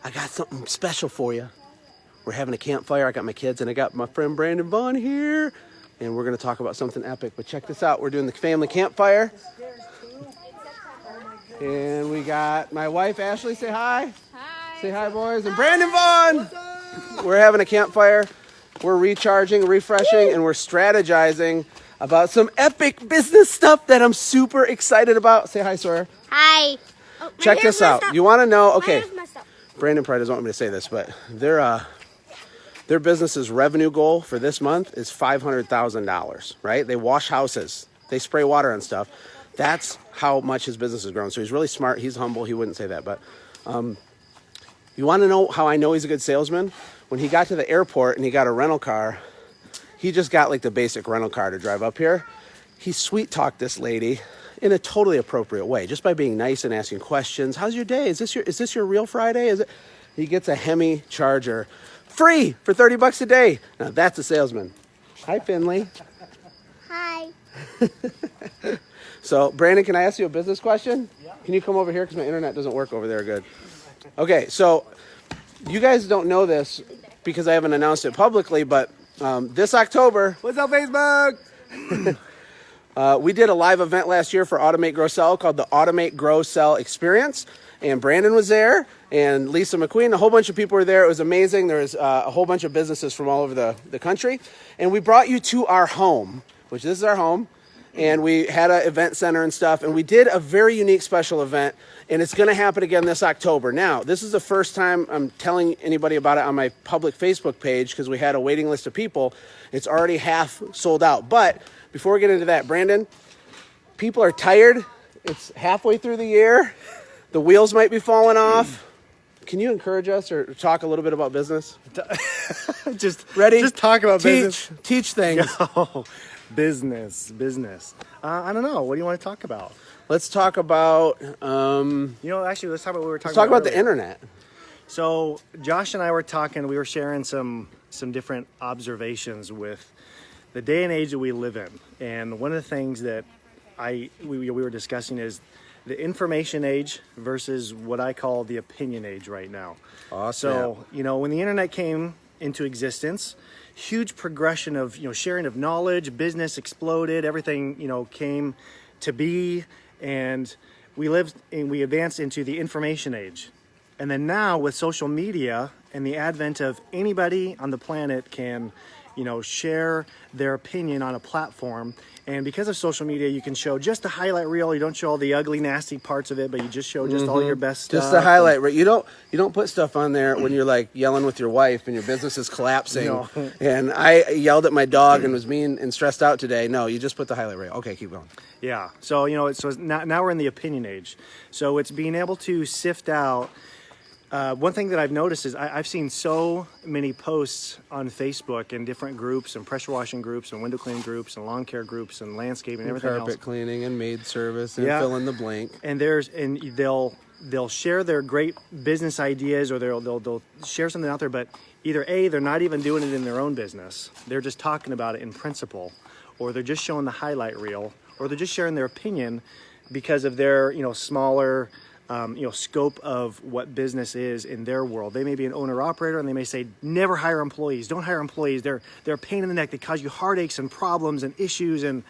I got something special for you. We're having a campfire. I got my kids and I got my friend Brandon Vaughn here. And we're going to talk about something epic. But check this out. We're doing the family campfire. And we got my wife, Ashley. Say hi. Hi. Say hi, boys. And Brandon Vaughn. We're having a campfire. We're recharging, refreshing, and we're strategizing about some epic business stuff that I'm super excited about. Say hi, Sawyer. Hi. Oh, check this out. You want to know? Okay. Brandon probably doesn't want me to say this, but their business's revenue goal for this month is $500,000, right? They wash houses. They spray water on stuff. That's how much his business has grown. So he's really smart. He's humble. He wouldn't say that. But you want to know how I know he's a good salesman? When he got to the airport and he got a rental car, he just got like the basic rental car to drive up here. He sweet-talked this lady in a totally appropriate way, just by being nice and asking questions. How's your day? Is this your real Friday? Is it? He gets a Hemi Charger free for $30 a day. Now that's a salesman. Hi, Finley. Hi. So, Brandon, can I ask you a business question? Yeah. Can you come over here? Because my internet doesn't work over there good. Okay, so you guys don't know this because I haven't announced it publicly, but this October... What's up, Facebook? We did a live event last year for Automate Grow Sell called the Automate Grow Sell Experience. And Brandon was there, and Lisa McQueen, a whole bunch of people were there. It was amazing. There was a whole bunch of businesses from all over the country. And we brought you to our home, which this is our home. And we had an event center and stuff. And we did a very unique special event. And it's going to happen again this October. Now, this is the first time I'm telling anybody about it on my public Facebook page because we had a waiting list of people. It's already half sold out. But before we get into that, Brandon, people are tired. It's halfway through the year. The wheels might be falling off. Can you encourage us or talk a little bit about business? Just ready? Just talk about business. Teach things. Yo, business. I don't know. What do you want to talk about? Let's talk about... actually, let's talk about what we were talking about. Let's talk about the earlier. internet. So Josh and I were talking. We were sharing some different observations with the day and age that we live in. And one of the things that we were discussing is the information age versus what I call the opinion age right now. Awesome. So, when the internet came into existence, huge progression of, sharing of knowledge, business exploded, everything, came to be, and we advanced into the information age. And then now with social media and the advent of anybody on the planet can, share their opinion on a platform. And because of social media, you can show just the highlight reel. You don't show all the ugly, nasty parts of it, but you just show just all your best stuff. Just the highlight reel. You don't put stuff on there when you're like yelling with your wife and your business is collapsing. No. And I yelled at my dog and was mean and stressed out today. No, you just put the highlight reel. Okay, keep going. Yeah. So, now we're in the opinion age. So it's being able to sift out. One thing that I've noticed is I've seen so many posts on Facebook in different groups and pressure washing groups and window cleaning groups and lawn care groups and landscaping and everything carpet else. Cleaning and maid service and fill in the blank. And they'll share their great business ideas or they'll share something out there, but either A, they're not even doing it in their own business. They're just talking about it in principle, or they're just showing the highlight reel, or they're just sharing their opinion because of their smaller scope of what business is in their world. They may be an owner-operator, and they may say, never hire employees. Don't hire employees. They're a pain in the neck. They cause you heartaches and problems and issues, and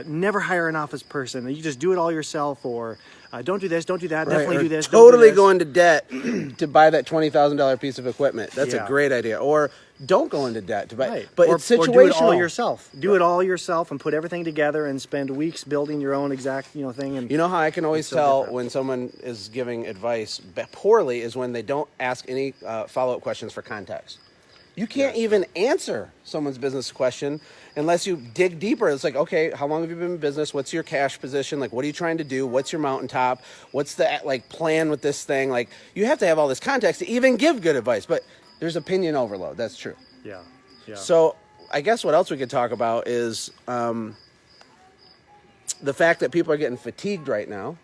never hire an office person. You just do it all yourself, or don't do this, don't do that, definitely do this. Totally go into debt to buy that $20,000 piece of equipment. That's a great idea. Or don't go into debt to buy. Right. But it's situational. Or do it all yourself. Do it all yourself and put everything together and spend weeks building your own exact thing. And you know how I can always tell when someone is giving advice poorly is when they don't ask any follow-up questions for context. You can't even answer someone's business question unless you dig deeper. It's like, okay, how long have you been in business? What's your cash position? Like, what are you trying to do? What's your mountaintop? What's the plan with this thing? Like, you have to have all this context to even give good advice. But there's opinion overload. That's true. Yeah. So I guess what else we could talk about is the fact that people are getting fatigued right now,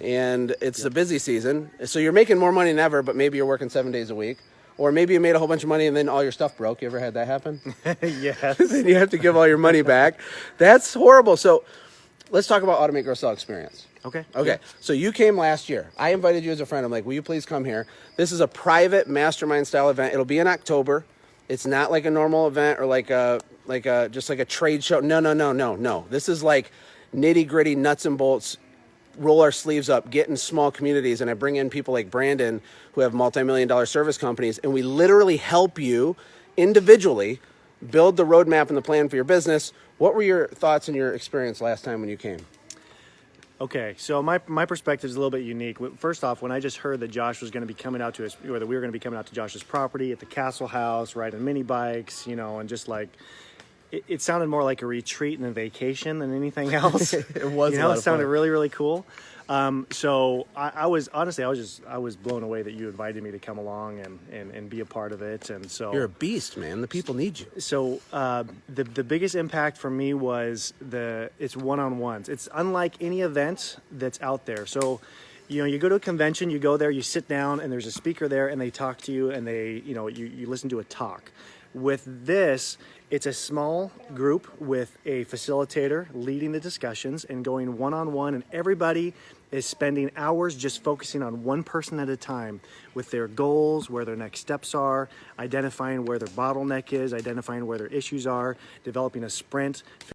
and it's the busy season. So you're making more money than ever, but maybe you're working 7 days a week. Or maybe you made a whole bunch of money and then all your stuff broke. You ever had that happen? Yes. Then you have to give all your money back. That's horrible. So let's talk about Automate, Grow, Sell experience. Okay. Okay. So you came last year. I invited you as a friend. I'm like, will you please come here? This is a private mastermind style event. It'll be in October. It's not like a normal event or like a just like a trade show. No. This is like nitty gritty, nuts and bolts. Roll our sleeves up, get in small communities, and I bring in people like Brandon who have multi-million-dollar service companies, and we literally help you individually build the roadmap and the plan for your business. What were your thoughts and your experience last time when you came? Okay, so my perspective is a little bit unique. First off, when I just heard that Josh was going to be coming out to us, or that we were going to be coming out to Josh's property at the Castle House, riding mini bikes, and just like, it sounded more like a retreat and a vacation than anything else. It was. It sounded really, really cool. So I was honestly, I was blown away that you invited me to come along and be a part of it. And so you're a beast, man. The people need you. So the biggest impact for me was it's one-on-ones. It's unlike any event that's out there. So, you go to a convention, you go there, you sit down, and there's a speaker there, and they talk to you, and you listen to a talk. With this, it's a small group with a facilitator leading the discussions and going one-on-one, and everybody is spending hours just focusing on one person at a time with their goals, where their next steps are, identifying where their bottleneck is, identifying where their issues are, developing a sprint,